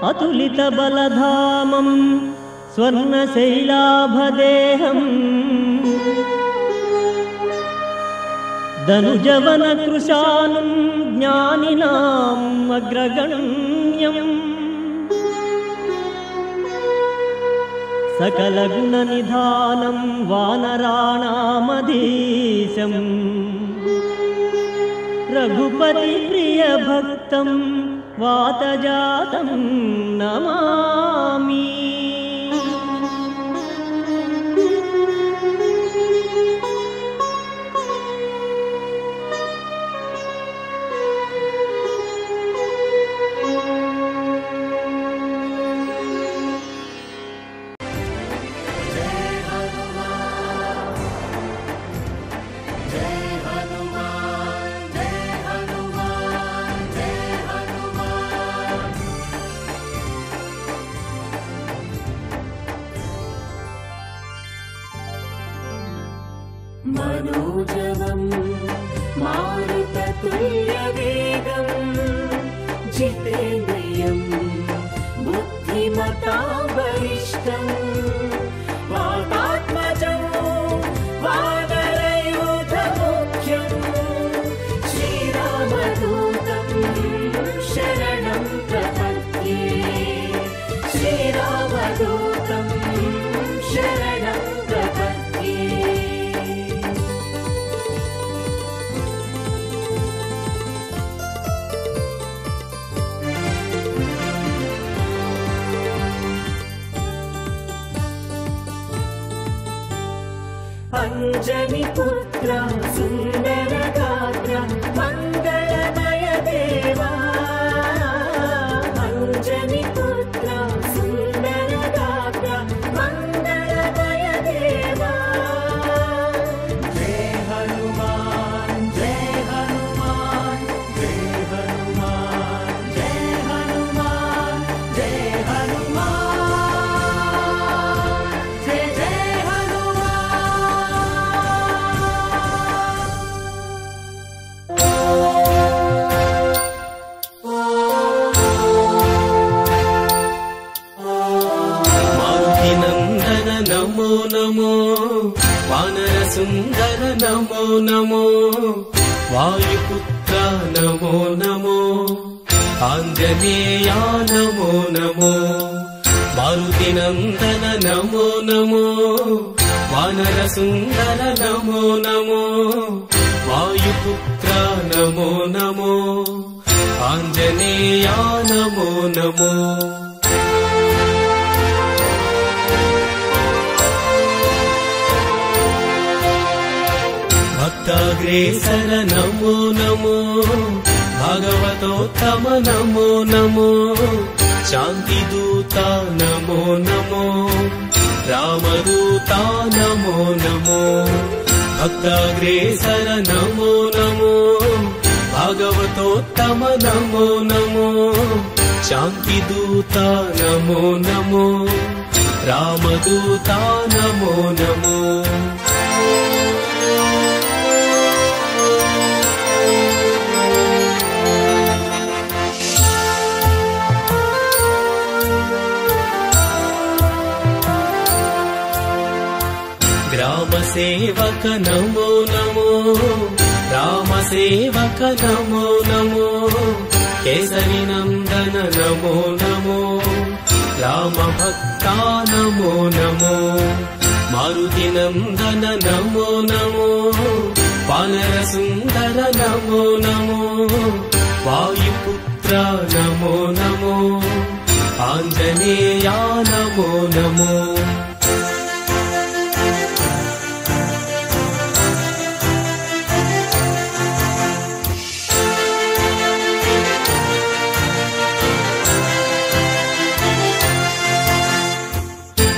అతులిత బలధామం స్వర్ణశైలాభదేహం ధనుజవన కృశానం జ్ఞానినాం అగ్రగణ్యం సకల గుణ నిధానం వానరాణామధీశం రఘుపతి ప్రియ భక్తం వాతజాతం నమామి. मनोजवं मारुततुल्यवेगं जितेन्द्रियं बुद्धिमतां वरिष्ठं वातात्मजं वानरयूथमुख्यं श्रीरामदूतं शरणं प्रपद्ये श्रीरामदूतं शरणं प्रपद्ये. अंजनीपुत्र सुंदरगात्र मंगलमय देवा अंजनीपुत्र सुंदरगात्र मंगलमय देवा. जय हनुमान जय हनुमान जय हनुमान जय हनुमान जय हनुमान जय जय नमो नमो वानर सुंदर नमो नमो वायुपुत्र नमो नमो आंजनेया नमो नमो मारुतिनंदन नमो नमो वानर सुंदर नमो नमो वायुपुत्र नमो नमो आंजनेया नमो नमो. भक्ताग्रेसर नमो नमो भागवतोत्तम नमो नमो शान्तिदूता नमो नमो रामदूता नमो नमो. भक्ताग्रेसर नमो नमो भागवतोत्तम नमो नमो शान्तिदूता नमो नमो रामदूता नमो नमो. ग्रामसेवक नमो नमो रामसेवक नमो नमो केसरी नंदन नमो नमो रामभक्ता नमो नमो मारुति नंदन नमो नमो वानर सुंदर नमो नमो वायुपुत्र नमो नमो आंजनेया नमो नमो.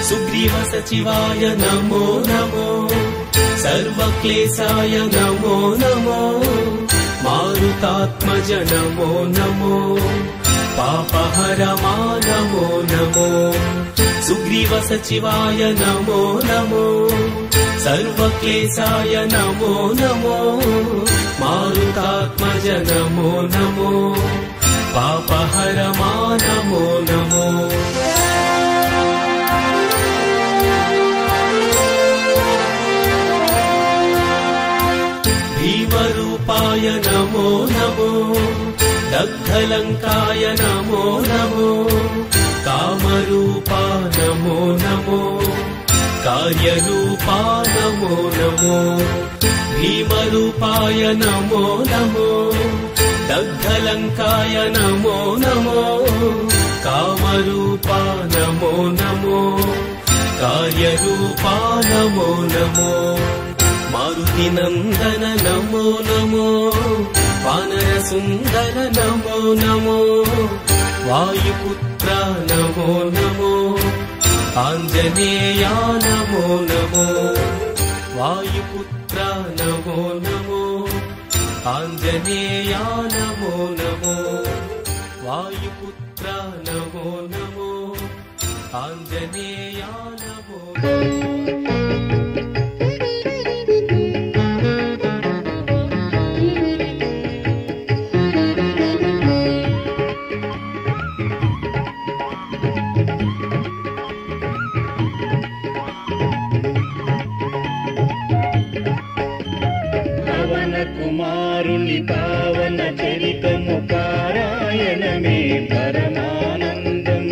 सुग्रीव सचिवाय नमो नमो सर्वक्लेशाय नमो नमो मारुतात्मज नमो नमो पापहरमा नमो नमो. सुग्रीव सचिवाय नमो नमो सर्वक्लेशाय नमो नमो मारुतात्मज नमो नमो पापहरमा नमो नमो. నమో దగ్ధలంకాయ నమో నమో కామరూపా నమో నమో కార్యరూపా నమో నమో భీమరూపాయ నమో నమో దగ్ధలంకాయ నమో నమో కామరూపా నమో నమో కార్యరూపా నమో నమో మారుతి నందన నమో నమో వానర సుందర నమో నమో వాయుపుత్ర నమో నమో ఆంజనేయ నమో నమో వాయుపుత్ర నమో నమో ఆంజనేయ నమో నమో వాయుపుత్ర నమో నమో ఆంజనేయ నమో కుమారుని పావన చరితము పారాయణమే పరమానందం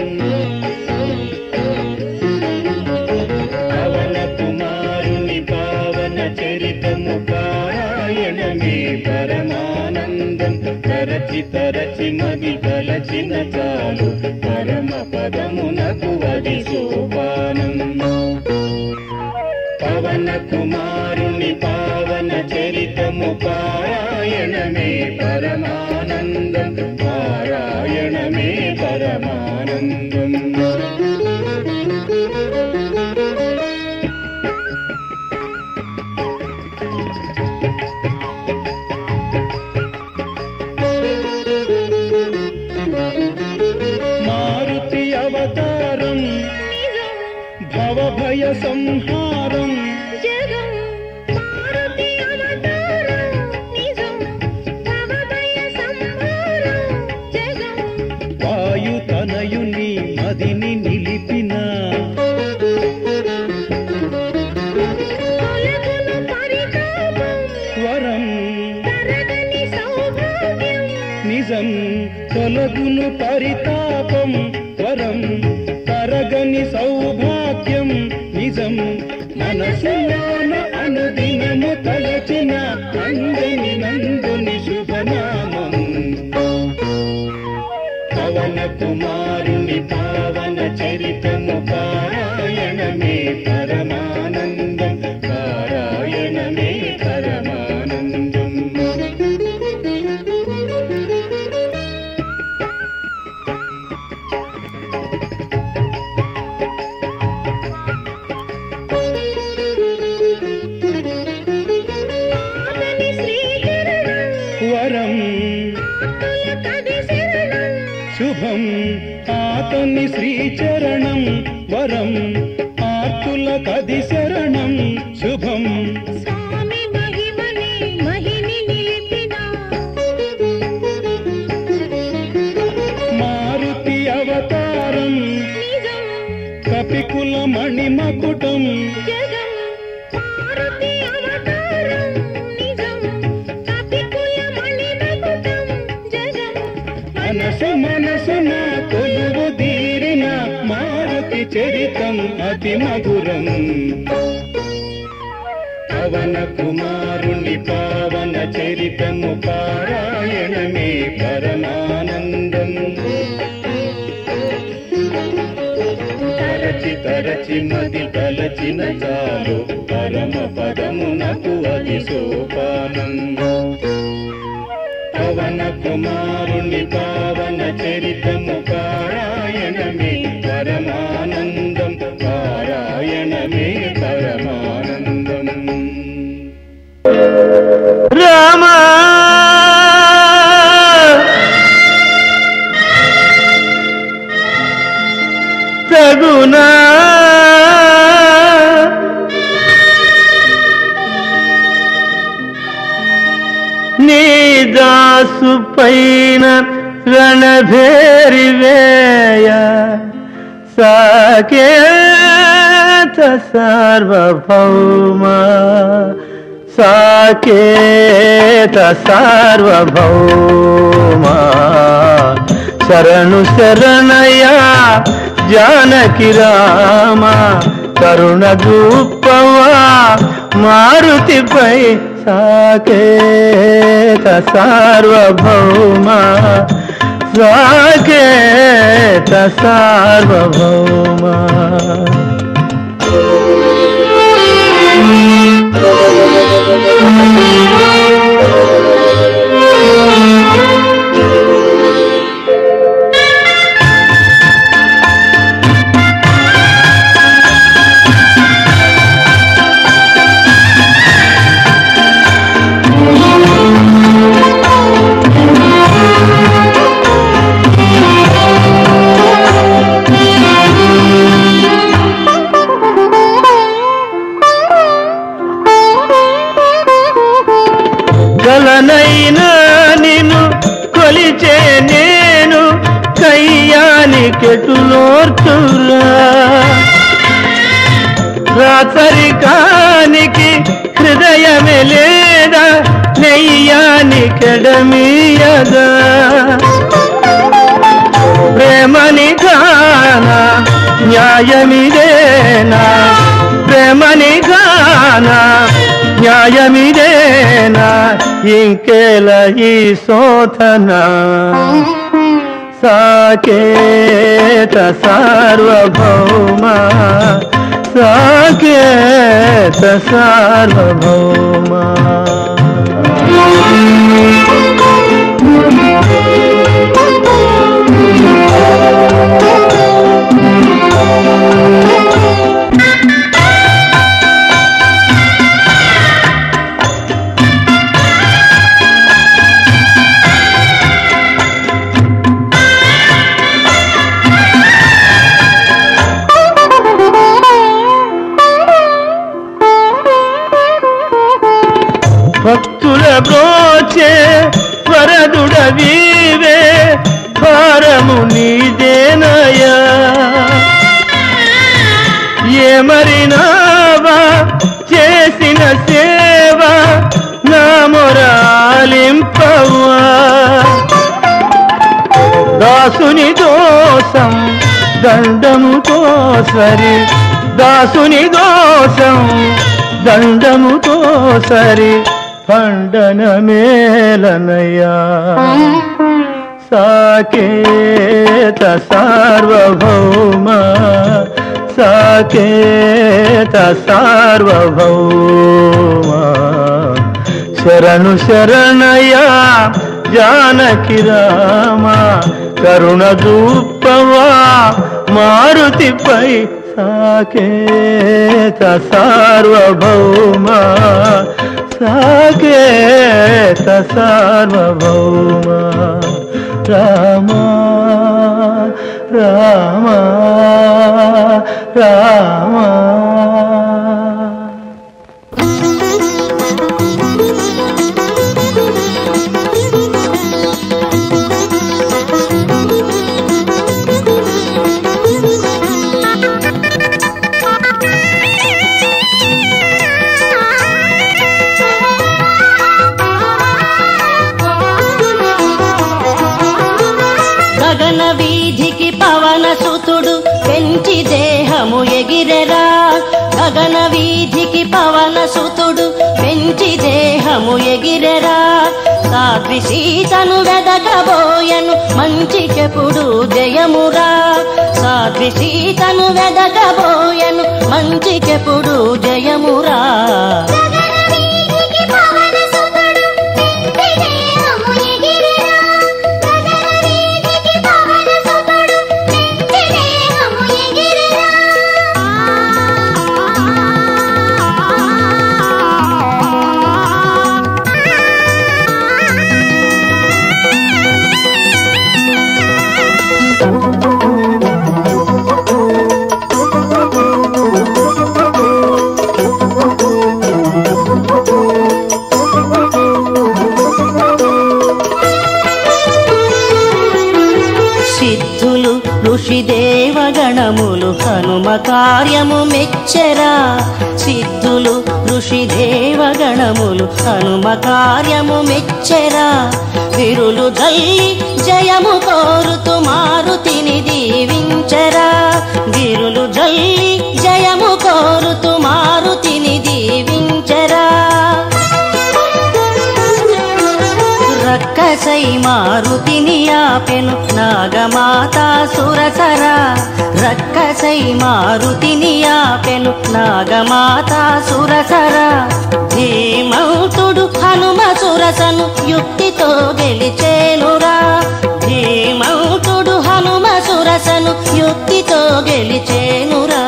పవన కుమారుని పావన చరితము పారాయణమే పరమానందం తరచి తరచి మది తలచిన చాలు పరమ పదమునకు అది సోపానం పవన కుమారుని పావన చరితము పారాయణమే పరమానందం పారాయణమే పరమానందం మారుతి అవతారం భవభయ సంహారం వాయుతనయుని మదిని నిలిపిన వరం నిజం తొలగును పరితాపం వరం తరగని సౌభాగ్యం నిజం మనసులోన అనుదినము తలచిన అందని నందుని శుభనామం పవన కుమారుని పావన చరితము పారాయణమే పరమానందం పారాయణమే పరమానందం వరం శుభం ఆతని శ్రీచరణం వరం ఆర్తుల కది శరణం శుభం స్వామి మహిమని మహిని నిలిపిన మారుతి అవతారం నిజం కపికుల మణిమకుటం జగం మారుతి అవతారం నిజం కపికుల మణిమకుటం జగం మనసు మనసున కొలువు తీరిన మారుతి చరితం అతి మధురం పవన కుమారుని పావన చరితము పారాయణమే పరమానందం తరచి తరచి మది తలచిన చాలు పరమ పదమునకు అది సోపానం పవన కుమారుని పావన చరితము పారాయణమే పరమానందం పారాయణమే పరమానందం రామ తగునా నీ దాసు పైన రణభేరి వేయ సాకేత సార్వభౌమ సాకేత సార్వభౌమా శరణు శరణయ జానకి రామ కరుణ చూపవా మారుతిపై సాకేత సార్వభౌమా సాకేత సార్వభౌమా గలనైనా నిన్ను కొలిచే నేను కయ్యానికెటులోర్చురా రాచరికానికి హృదయమే లేదా నెయ్యానికెడమీయగా ప్రేమని గానా న్యాయమిదేనా ప్రేమని గానా న్యాయమిదేనా ఇంకేల ఈ శోధన సాకేత సార్వభౌమా సాకేత సార్వభౌమా భక్తుల బ్రోచే వరదుడవీవే భారము నీదేనయా ఏమరినావా చేసిన సేవ నా మొరాలింపవా దాసుని దోషం దండముతో సరి దాసుని దోషం దండముతో సరి ఖండన మేలనయా సాకేత సార్వభౌమా సాకేత సార్వభౌమా శరణు శరణయా జానకి రామ కరుణ చూపవా మారుతిపై సాకేత సార్వభౌమా సాకేత సార్వభౌమా రామా రామా రామా గగన వీధికి పవన సుతుడు పెంచి దేహము ఎగిరెరా గగన వీధికి పవన సుతుడు పెంచి దేహము ఎగిరెరా సాధ్వి సీతను వెదకబోయను మంచికెప్పుడు జయమురా సాధ్వి సీతను వెదకబోయను మంచికెప్పుడు జయమురా ఋషి దేవగణములు హనుమ కార్యము మెచ్చెరా సిద్ధులు ఋషి దేవగణములు హనుమ కార్యము మెచ్చెరా విరులు జల్లి జయము కోరుతూ మారుతిని దీవించరా విరులు జల్లి జయము కోరుతూ మారుతిని దీవించరా రక్కసై మారుతిని ఆపెను నాగమాత సురసరా రక్కసై మారుతిని ఆపెను నాగమాత సురసరా ధీమౌతుడు హనుమ సురసను యుక్తితో గెలిచేనురా ధీమౌతుడు హనుమ సురసను యుక్తితో గెలిచేనురా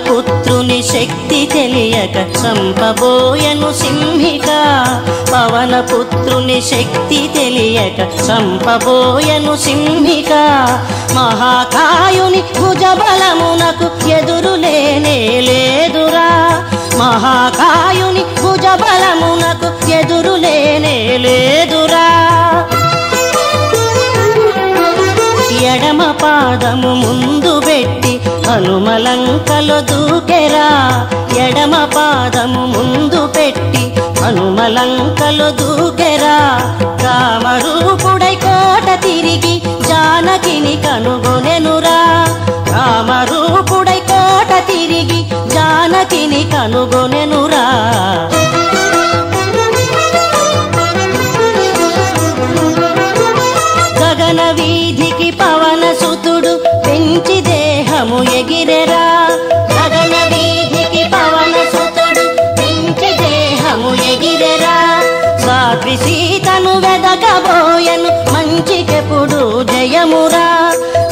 పుత్రుని శక్తి తెలియక చంపబోయను సింహిక పవన పుత్రుని శక్తి తెలియక చంపబోయను సింహిక మహాకాయుని భుజబలమునకు ఎదురులేనే లేదురా మహాకాయుని భుజబలమునకు ఎదురులేనే లేదురా ఎడమ పాదము ముందు పెట్టి హనుమలంకలో దూకెరా ఎడమ పాదము ముందు పెట్టి హనుమలంకలో దూకెరా రామరూపుడై కోట తిరిగి జానకిని కనుగొనెనురా రామరూపుడై కోట తిరిగి జానకిని కనుగొనెనురా గగన వీధికి పవన సుతుడు పెంచి దేహము ఎగిరెరా గగన వీధికి పవన సుతుడు పెంచి దేహము ఎగిరెరా సాధ్వి సీతను వెదకబోయను మంచికెప్పుడు జయమురా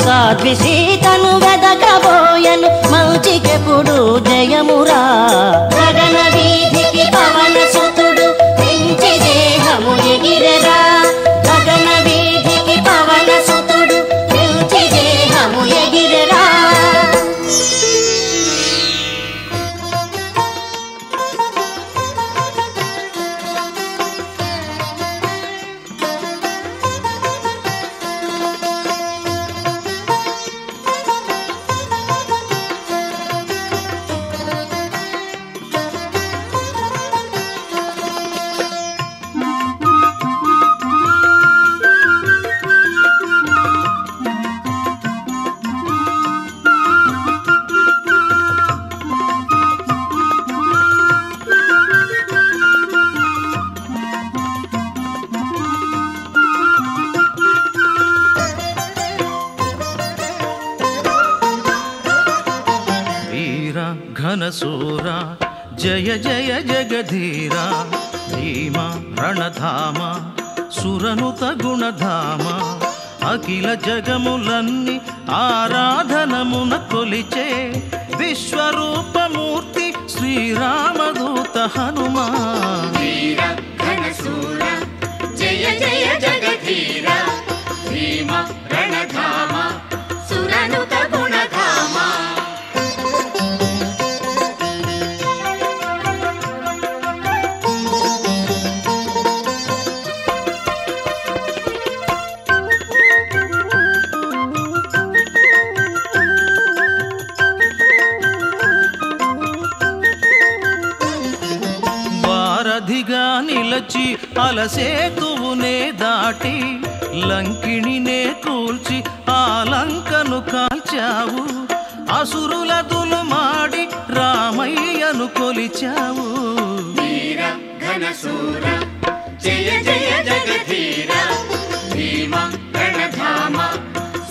సాధ్వి సీతను వెదకబోయను మంచికెప్పుడు జయమురా గగన వీధికి పవన సుతుడు పెంచి దేహము ఎగిరెరా గగన వీధికి పవన సుతుడు పెంచి దేహము ఎగిరెరా ఘనసూరా జయ జయ జగధీరా భీమ రణధామ సురనుత గుణధామ అఖిల జగములన్నీ ఆరాధనమున కొలిచే విశ్వరూపమూర్తి శ్రీరామదూత హనుమా వీర ఘనసూర జయ జయ జగధీర భీమ రణధామ సురనుత గుణధామ వారధిగా నిలచి అలసేతువునే దాటి లంకిణినే కూల్చి ఆ లంకను కాల్చావు అసురుల దులుమాడి రామయ్యను కొలిచావు వీర ఘనసూర జయ జయ జగధీర భీమ రణధామ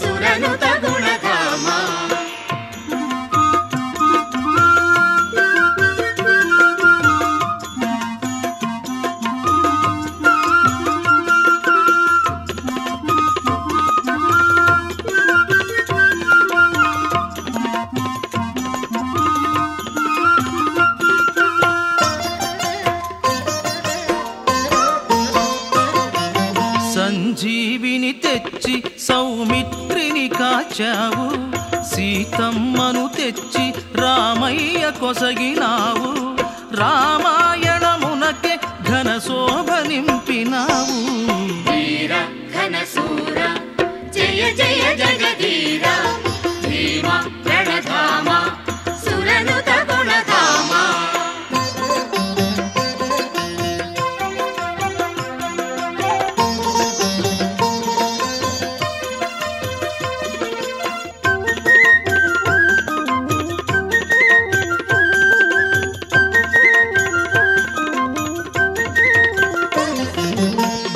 సురనుత గుణధామ తెచ్చావు, సీతమ్మను తెచ్చి రామయ్య కొసగినావు, రామాయణమునకే ఘన శోభ నింపినావు. వీర ఘనశూర జయ జయ జగధీర భీమ ప్రణధామ సురనుత గుణధామ.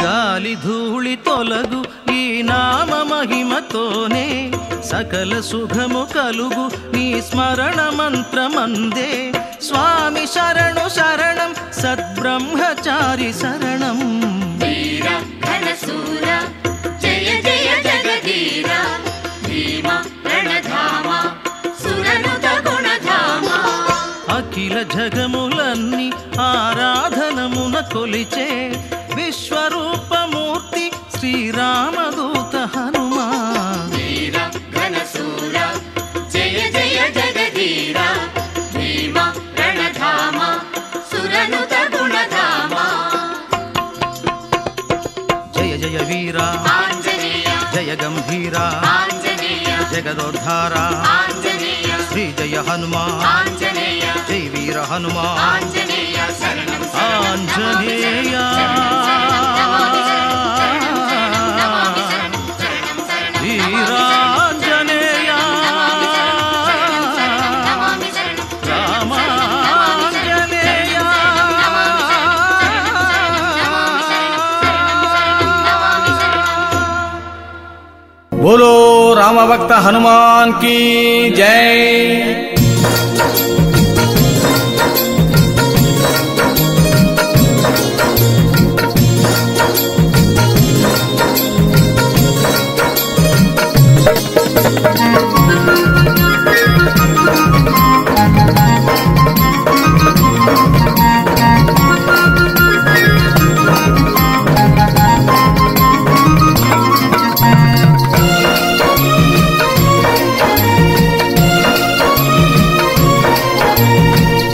గాలి ధూళి తొలగు ఈ నామ మహిమతోనే, సకల శుభము కలుగు నీ స్మరణ మంత్రమందే. స్వామి శరణు శరణం సద్బ్రహ్మచారి శరణం. వీర ఘనశూర జయ జయ జగధీర భీమ ప్రణధామ సురనుత గుణధామ. అఖిల జగములన్నీ ఆరాధనమున కొలిచే విశ్వరూపమూర్తి శ్రీరామదూత హనుమా. వీర ఘనశూర జయ జయ జగధీర భీమ ప్రణధామ సురనుత గుణధామ. జయ జయ వీరా ఆంజనేయ జయ గంభీర ఆంజనేయ జగదోద్ధార ఆంజనేయ శ్రీ జయ హనుమా ఆంజనేయ జై వీర హనుమా ఆంజనేయ శరణం ఆంజనేయ. వీరాంజనేయ రామాంజనేయ. बोलो राम भक्त हनुमान की जय।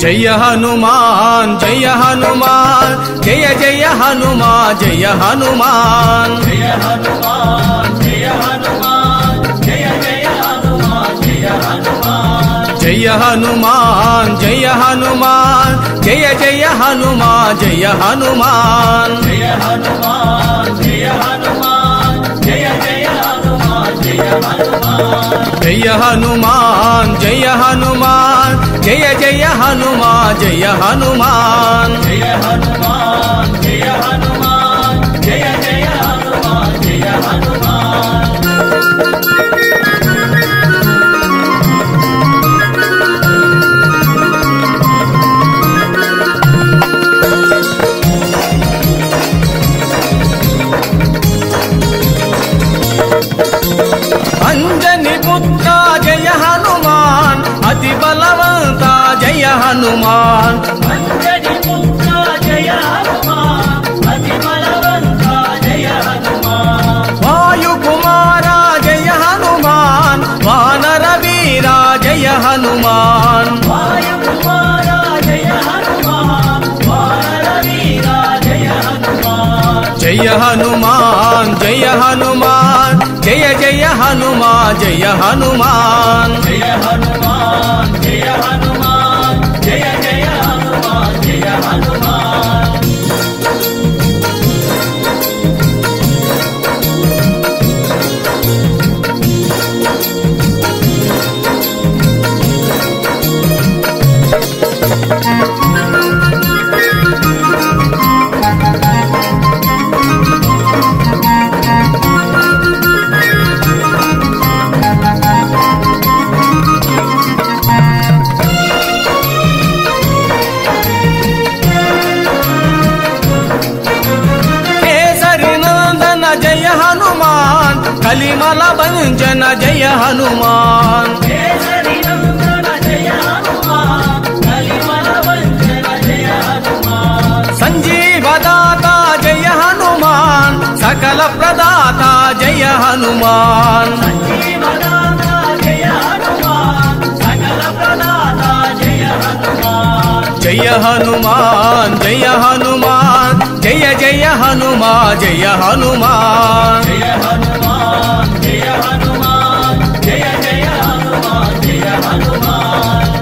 जय हनुमान जय हनुमान जय जय हनुमान जय हनुमान जय हनुमान जय हनुमान जय जय हनुमान जय हनुमान जय हनुमान जय हनुमान जय जय हनुमान जय हनुमान जय हनुमान जय हनुमान जय जय हनुमान जय हनुमान जय हनुमान जय हनुमान जय जय हनुमान जय हनुमान जय हनुमान जय हनुमान जय जय हनुमान जय हनुमान। अंजनी पुत्र जय हनुमान अति बलवंता जय हनुमान। अंजनी पुत्र जय हनुमान अति बलवंता जय हनुमान। वायु कुमारा जय हनुमान वानर वीरा जय हनुमान। वायु कुमारा जय हनुमान वानर वीरा जय हनुमान। जय हनुमान जय हनुमान जय जय हनुमान जय हनुमान जय हनुमान जय हनुमान जय जय हनुमान जय हनुमान। कलिमल भंजन जय हनुमान। केसरी नंदन जय हनुमान कलिमल भंजन जय हनुमान। संजीव दाता जय हनुमान सकल प्रदाता जय हनुमान। संजीव दाता జయ హనుమాన్ జయ హనుమాన్ జయ జయ హనుమాన్ జయ హనుమాన్ జయ హనుమాన్ జయ హనుమాన్ జయ జయ హనుమాన్ జయ హనుమాన్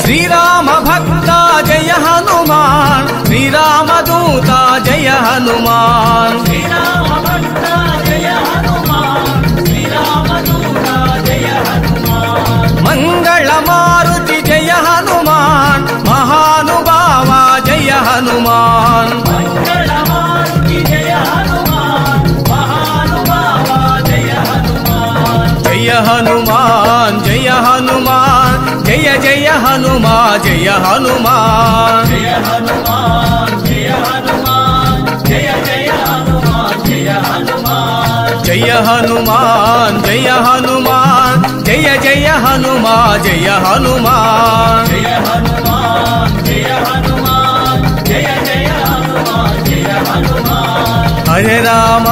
శ్రీరామ భక్త జయ హనుమాన్ శ్రీరామ దూత జయ హనుమాన్ శ్రీరామ భక్త జయ హనుమాన్ శ్రీరామ దూత జయ హనుమాన్ మంగళ మారుతి జయ హనుమాన్ మహానుభావ జయ హనుమాన్ మంగళ మారుతి జయ హనుమాన్ మహానుభావ జయ హనుమాన్ జయ హనుమాన్ జయ హనుమాన్ జయ జయ హనుమాన్ జయ హనుమాన్ జయ హనుమాన్ జయ హనుమాన్ జయ జయ హనుమాన్ జయ హనుమాన్ జయ హనుమాన్ జయ హనుమాన్ జయ జయ హనుమాన్ జయ హనుమాన్ జయ హనుమాన్ జయ హనుమాన్ జయ జయ హనుమాన్ జయ హనుమాన్ హరే రామ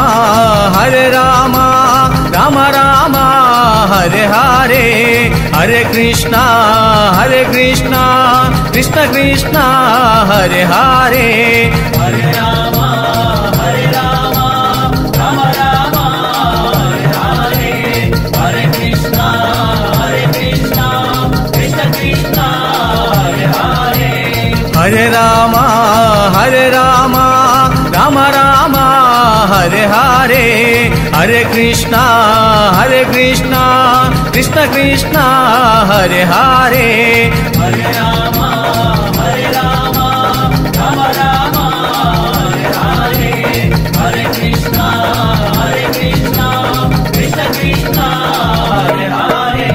హరే రామ రామ రామ హరే హరే హరే కృష్ణ కృష్ణ కృష్ణ హరే హరే హరే రామ రామ రామ హరే హరే హరే కృష్ణ కృష్ణ కృష్ణ హరే హరే హరే రామ రామ రామ రామ హరే హరే హరే కృష్ణ కృష్ణ కృష్ణ హరే హరే హరే రామ రామ రామ రామ హరే హరే హరే కృష్ణ కృష్ణ కృష్ణ హరే హరే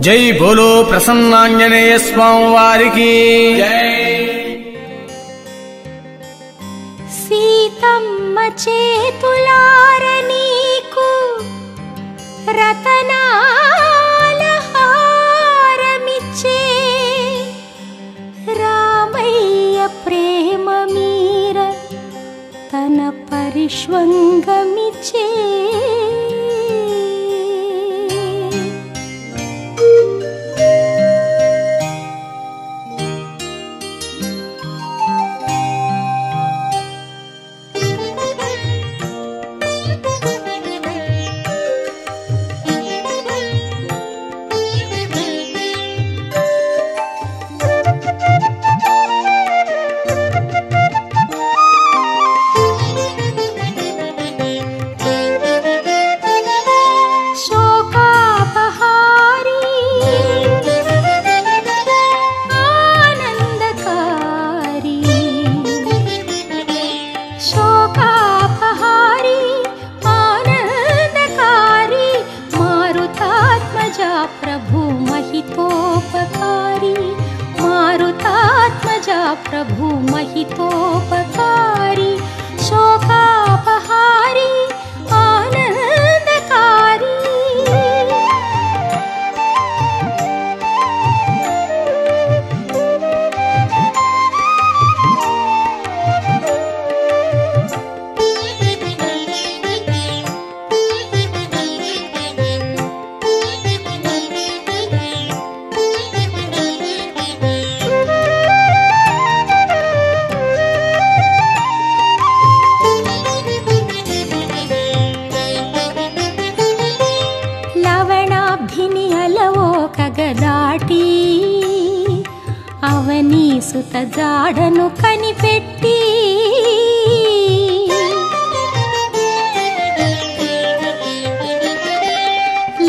జై బోలో ప్రసన్నాంజనేయ స్వామి వారికి జై. సీతమ్మ చేతులార నీకు రతనాల హారమిచ్చే రామయ్య ప్రేమ మీర తన పరిష్వంగమిచ్చే प्रभु महितोपकारी शोकापहारी आनंदकारी దాటి అవని సుత జాడను కనిపెట్టి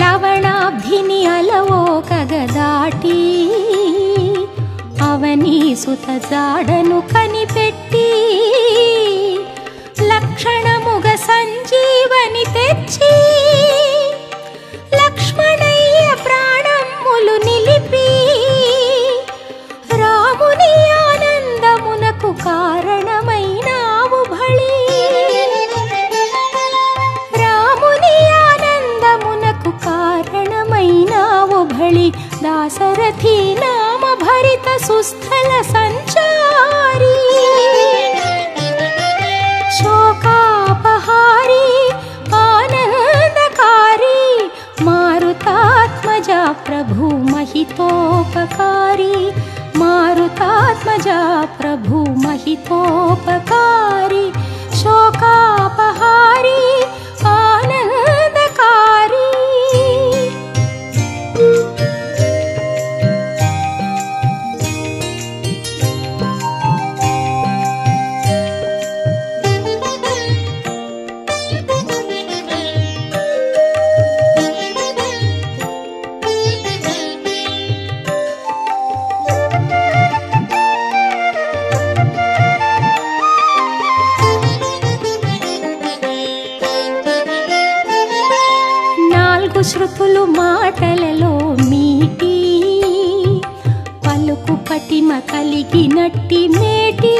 లవణాబ్ధిని అలవో కగదాటి అవని సుత జాడను కనిపెట్టి లక్షణముగ సంజీవని తెచ్చి లక్ష్మణయ్య ప్రాణములు నిలిపి రాముని ఆనందమునకు కారణమైనావు భళి రాముని ఆనందమునకు కారణమైనావు భళి దాశరథి నామ భరిత సుస్థల సంచారీ శోకాపహారీ ఆనందకారీ మారుతాత్మజా ప్రభు మహితోపకారీ మారుతాత్మజా ప్రభు మహితోపకారీ శోకాపహారీ ఆనందకారీ. శృతులు మాటలలో మీటి పలుకు పటిమ కలిగినట్టి మేటి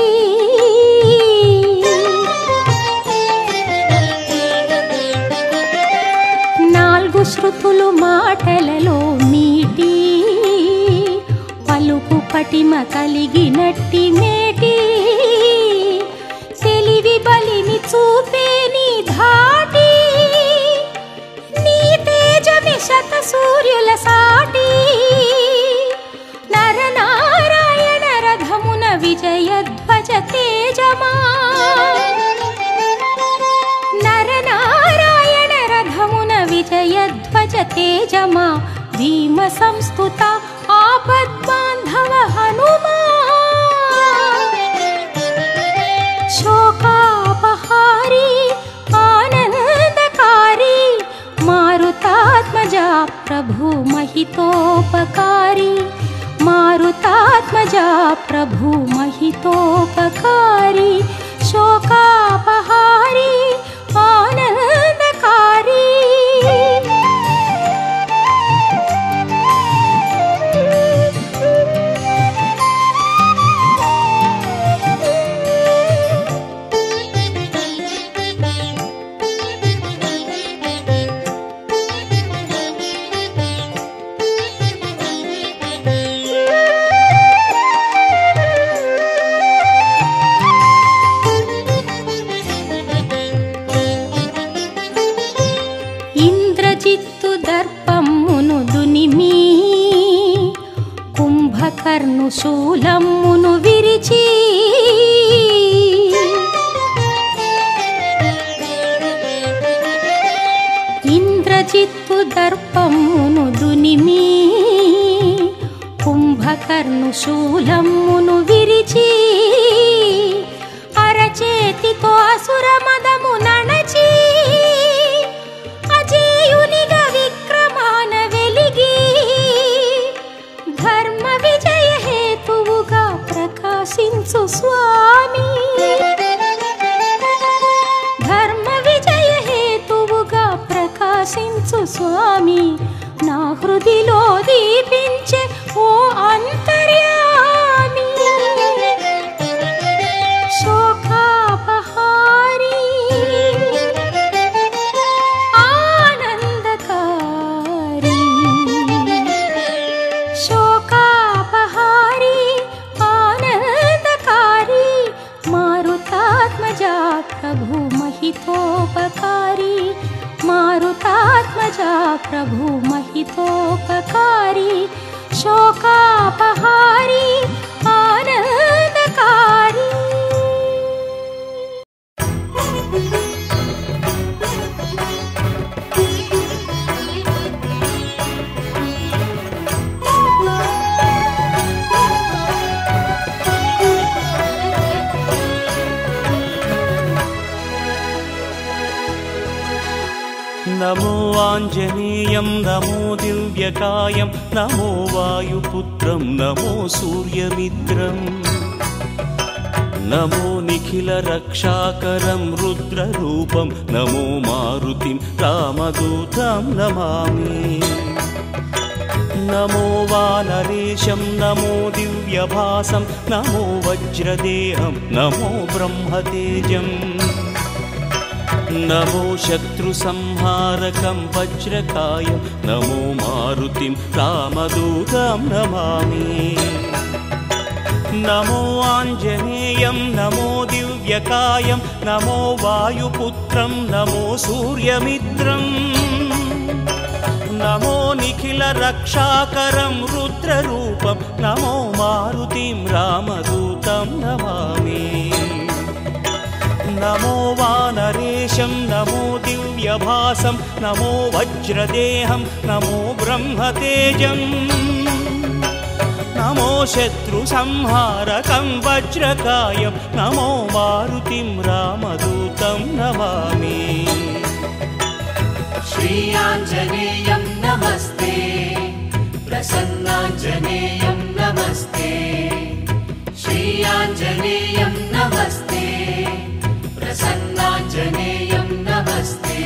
నాలుగు శృతులు మాటలలో మీటి పలుకు పటిమ కలిగినట్టి మేటి తెలివి బలిని చూపే నీ ధాటి శత సూర్యుల సాటి నరనారాయణ రథమున విజయధ్వజ తేజమా నరనారాయణ రథమున విజయధ్వజ తేజమా భీమ సంస్తుత ఆపద్బాంధవ హనుమా శోకాపహారీ ఆనందకారీ మారుతాత్మజా ప్రభు మహితోపకారీ మారుతాత్మజా ప్రభు మహితోపకారీ శోకాపహారీ ఆనందకారీ. కర్ణు శూలమ్మును విరిచి ఇంద్రజిత్తు దర్పమును దునిమి కుంభకర్ణు శూలమ్మును విరిచి అరచేతితో అసుర మదము నణచి అజేయునిగా విక్రమాన వెలిగి ధర్మ విజయ హేతువుగా ప్రకాశించు స్వామి ధర్మ విజయ హేతువుగా ప్రకాశించు స్వామి నా హృదిలో దీపించే ఓ అంతర్యామి శోకాపహారీ ఆనందకారీ శోకాపహారీ ఆనందకారీ మారుతాత్మజా ప్రభు మహితోపకారీ మారుతాత్మజా ప్రభు మహితోపకారీ శోకాపహారీ ఆనందకారీ. నమో ఆంజనేయం నమో దివ్యకాయం నమో వాయుపుత్రం నమో సూర్యమిత్రం నమో నిఖిల రక్షాకరం రుద్రరూపం నమో మారుతిం రామదూతం నమామి నమో వానరేశం నమో దివ్యభాసం నమో వజ్రదేహం నమో బ్రహ్మతేజం नमो शत्रुसंहारकं वज्रकायं नमो मारुतिं रामदूतं नमामि नमो आञ्जनेयं नमो दिव्यकायं नमो वायुपुत्रं नमो सूर्यमित्रं नमो निखिलरक्षाकरं रुद्ररूपं नमो मारुतिं रामदूतं नमामि नमो वानरेशं नमो दिव्यभासं नमो वज्रदेहं नमो ब्रह्मतेजं नमो शत्रुसंहारकं वज्रकायं नमो मारुतिं रामदूतं नमामि श्रीयाञ्जनेयं नमस्ते प्रसन्नाञ्जनेयं नमस्ते श्रीयाञ्जनेयं नमस्ते प्रसन्नाञ्जनेयं नमस्ते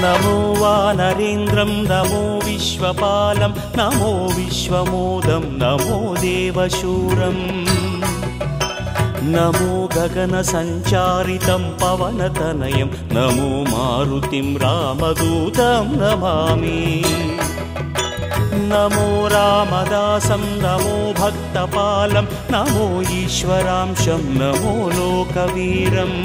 नमो वानरेन्द्रं नमो विश्वपालं नमो विश्वमोदं नमो देवशूरं नमो गगनसञ्चारितं पवनतनयं नमो मारुतिं रामदूतं नमामि नमो रामदासं नमो भक्तपालं नमो ईश्वरांशं नमो लोकवीरम्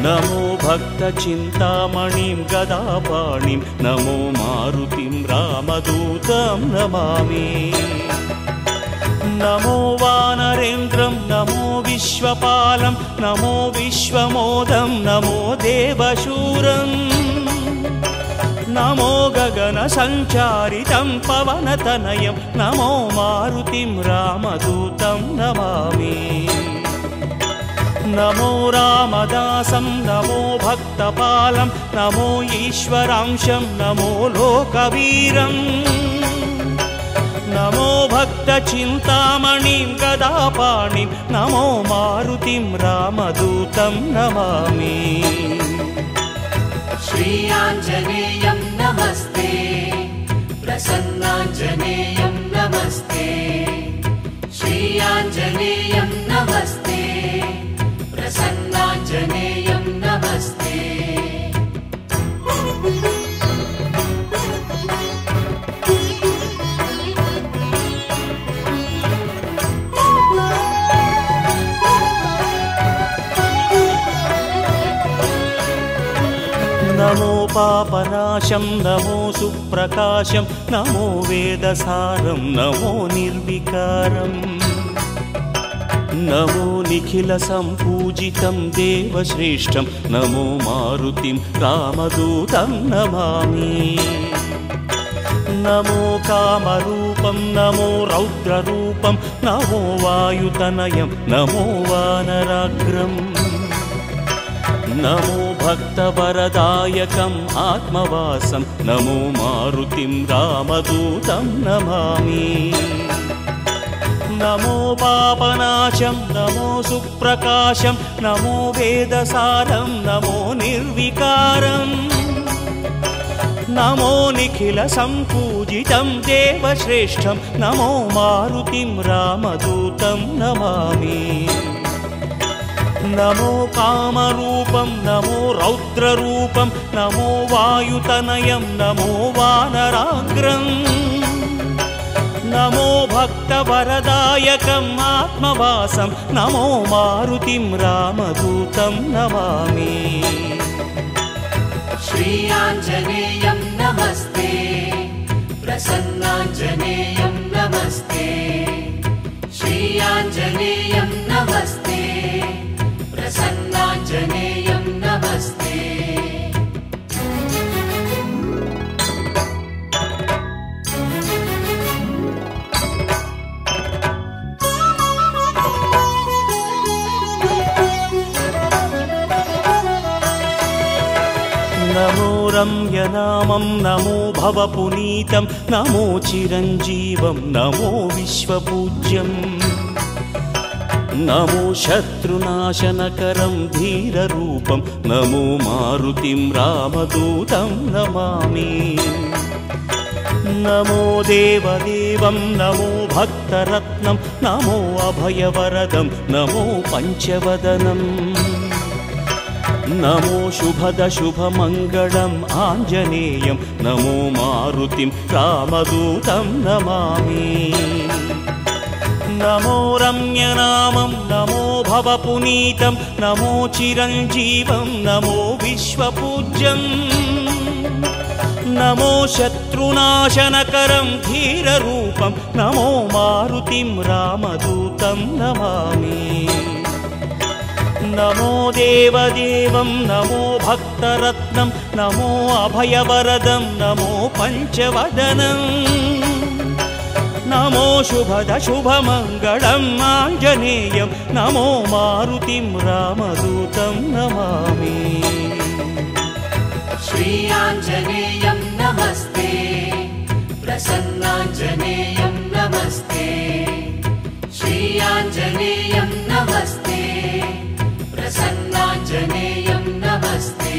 नमो भक्तचिन्तामणिं गदापाणिं नमो मारुतिं रामदूतं नमामि नमो वानरेन्द्रं नमो विश्वपालं नमो विश्वमोदं नमो देवशूरं नमो गगनसञ्चारितं पवनतनयं नमो मारुतिं रामदूतं नमामि नमो रामदासं नमो भक्तपालं नमो ईश्वरांशं नमो लोकवीरं नमो भक्तचिन्तामणिं गदापाणिं नमो मारुतिं रामदूतं नमामि श्रीयाञ्जनेयं नमस्ते प्रसन्नाञ्जनेयं नमस्ते श्रीयाञ्जनेयं नमस्ते प्रसन्नाञ्जनेयं नमस्ते नमो पापनाशं नमो सुप्रकाशं नमो वेदसारं नमो निर्विकारम् नमो निखिलसम्पूजितं देवश्रेष्ठं नमो मारुतिं रामदूतं नमामि नमो कामरूपं नमो रौद्ररूपं नमो वायुतनयं नमो वानराग्रम् नमो भक्तवरदायकम् आत्मवासं नमो मारुतिं रामदूतं नमामि नमो पापनाशं नमो सुप्रकाशं नमो वेदसारं नमो निर्विकारम् नमो निखिलसम्पूजितं देवश्रेष्ठं नमो मारुतिं रामदूतं नमामि नमो कामरूपं नमो रौद्ररूपं नमो वायुतनयं नमो वानराग्रम् नमो भक्तवरदायकम् आत्मवासं नमो मारुतिं रामदूतं नमामि श्रीयाञ्जनेयं नमस्ते प्रसन्नाञ्जनेयं नमस्ते श्रीयाञ्जनेयं नमस्ते प्रसन्नाञ्जनेयं नमस्ते नमो रम्यनामं नमो भवपुनीतं नमो चिरञ्जीवं नमो विश्वपूज्यम् నమో శత్రునాశనకరం ధీరరూపం నమో మారుతిం రామదూతం నమామి నమో దేవదేవం నమో భక్తరత్నం నమో అభయవరదం నమో పంచవదనం నమో శుభద శుభమంగళం ఆంజనేయం నమో మారుతిం రామదూతం నమామి నమో రమ్యనామం నమో భవపునీతం నమో చిరంజీవం నమో విశ్వపూజ్యం నమో శత్రునాశనకరం ధీరరూపం నమో మారుతిం రామదూతం నమామి నమో దేవదేవం నమో భక్తరత్నం నమో అభయవరదం నమో పంచవదనం నమో శుభద శుభమంగళం ఆంజనేయం నమో మారుతిం రామదూతం నమామి श्री आञ्जनेयं नमस्ते प्रसन्नाञ्जनेयं नमस्ते श्री आञ्जनेयं नमस्ते प्रसन्नाञ्जनेयं नमस्ते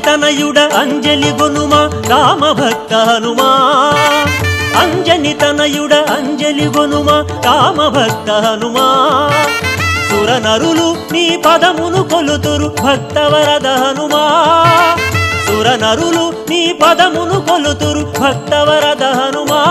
తనయుడ అంజలి గొనుమా రామ భక్త హనుమా అంజని తనయుడ అంజలి గొనుమా రామ భక్త హనుమా సుర నరులు నీ పదమును కొలుతురు భక్తవరద హనుమా సుర నరులు నీ పదమును కొలుతురు భక్తవరద హనుమా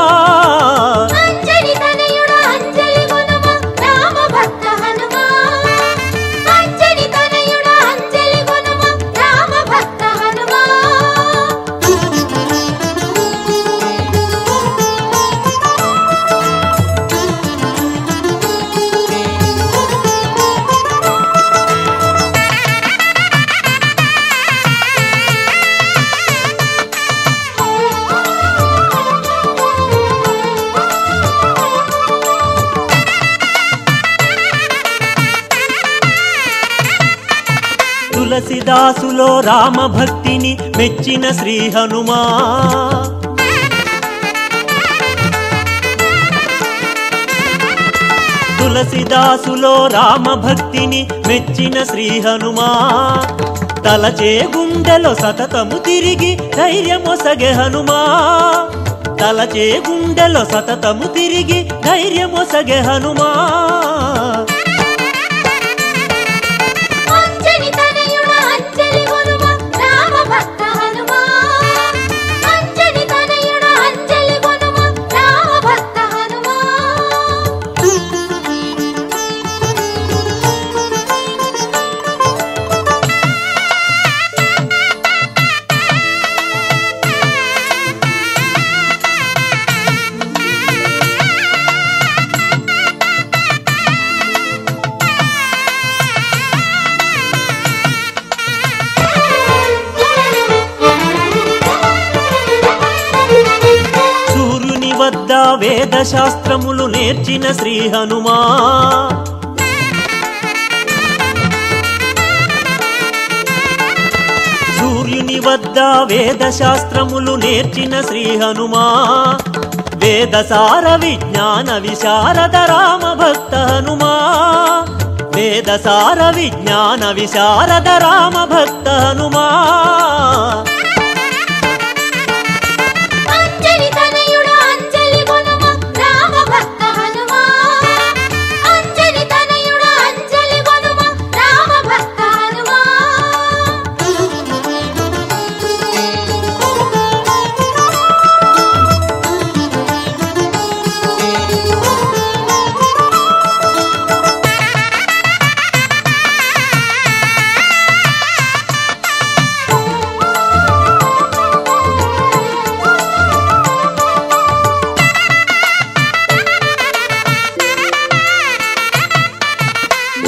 తులసిదాసులో రామ భక్తిని మెచ్చిన శ్రీ హనుమా తులసిదాసులో రామ భక్తిని మెచ్చిన శ్రీ హనుమా తలచే గుండెలో సతతము తిరిగి ధైర్యమొసగే హనుమా తలచే గుండెలో సతతము తిరిగి ధైర్యమొసగే హనుమా వేద శాస్త్రములు నేర్చిన శ్రీ హనుమా సూర్యుని వద్ద వేద శాస్త్రములు నేర్చిన శ్రీ హనుమా వేదసార విజ్ఞాన విశారద రామ భక్త హనుమా వేదసార విజ్ఞాన విశారద రామ భక్త హనుమా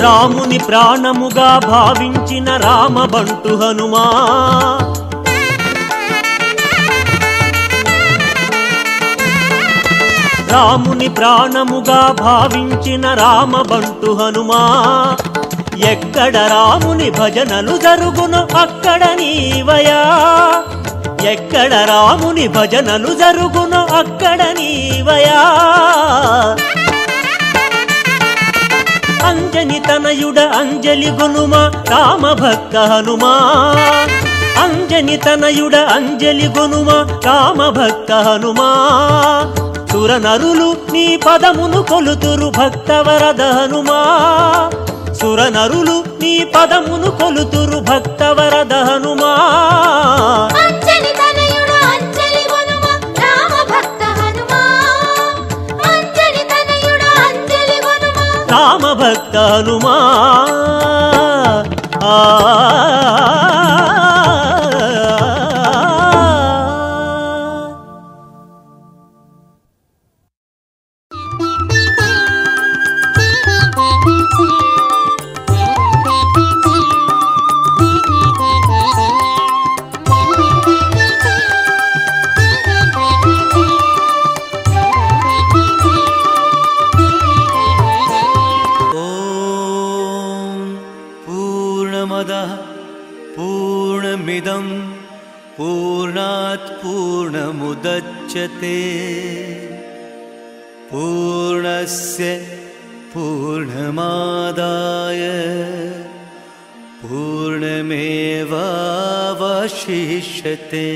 రాముని ప్రాణముగా భావించిన రామబంటు హనుమా రాముని ప్రాణముగా భావించిన రామబంటు హనుమా ఎక్కడ రాముని భజనలు జరుగును అక్కడ నీవయా ఎక్కడ రాముని భజనలు జరుగును అక్కడ నీవయా అంజని తనయుడ అంజలి గునుమా రామభక్త హనుమా అంజని తనయుడ అంజలి గునుమా రామభక్త హనుమా సురనరులు నీ పదమును కొలుతురు భక్తవరద హనుమా సురనరులు నీ పదమును కొలుతురు భక్తవరద హనుమా అంజని తనయుడ అంజలి గునుమా రామభక్త హనుమా అంజని తనయుడ అంజలి గునుమా రామభక్త హనుమా पूर्णमिदं पूर्णात् पूर्णमुदच्यते पूर्णस्य पूर्णमादाय पूर्णमेवावशिष्यते।